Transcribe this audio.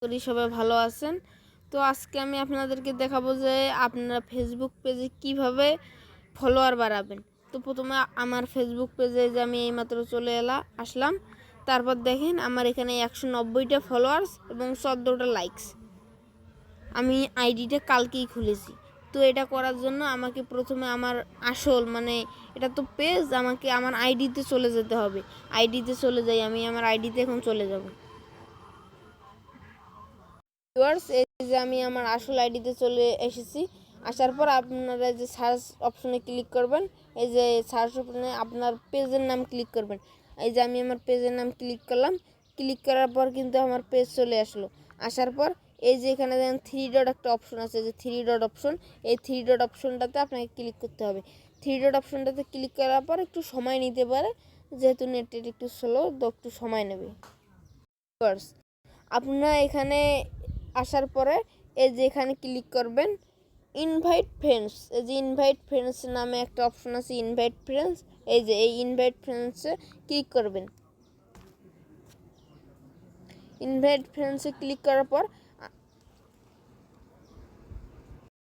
করি সবাই ভালো আছেন। তো আজকে আমি আপনাদেরকে দেখাবো যে আপনারা ফেসবুক পেজে কিভাবে ফলোয়ার বাড়াবেন। তো প্রথমে আমার ফেসবুক পেজে যে আমি এইমাত্র চলে আসলাম। তারপর দেখেন আমার এখানে 190টা ফলোয়ার্স এবং 14টা লাইকস। আমি আইডিটা কালকেই খুলেছি। তো এটা করার জন্য আমাকে প্রথমে আমার আসল এটা তো পেজ, আমাকে আমার আইডিতে চলে যেতে হবে। আইডিতে চলে যাই, আমি আমার আইডিতে এখন চলে যাব। এই যে আমি আমার আসল আইডিতে চলে এসেছি। আসার পর আপনারা যে সার্চ অপশনে ক্লিক করবেন, এই যে সার্চ অপশনে আপনার পেজের নাম ক্লিক করবেন। এই যে আমি আমার পেজের নাম ক্লিক করলাম। ক্লিক করার পর কিন্তু আমার পেজ চলে আসলো। আসার পর এই যে এখানে দেখেন 3 ডট একটা অপশন আছে, যে 3 ডট অপশন, এই 3 ডট অপশনটাতে আপনাকে ক্লিক করতে হবে। 3 ডট অপশনটাতে ক্লিক করার পর একটু সময় নিতে পারে, যেহেতু নেটটা একটু স্লো, তো একটু সময় নেবে। আপনারা এখানে আসার পরে এই যে এখানে ক্লিক করবেন ইনভাইট ফ্রেন্ডস। এই যে ইনভাইট ফ্রেন্ডস নামে একটা অপশন আছে, ইনভাইট ফ্রেন্ডস। এই যে এই ইনভাইট ফ্রেন্ডসে ক্লিক করবেন। ইনভাইট ফ্রেন্ডসে ক্লিক করার পর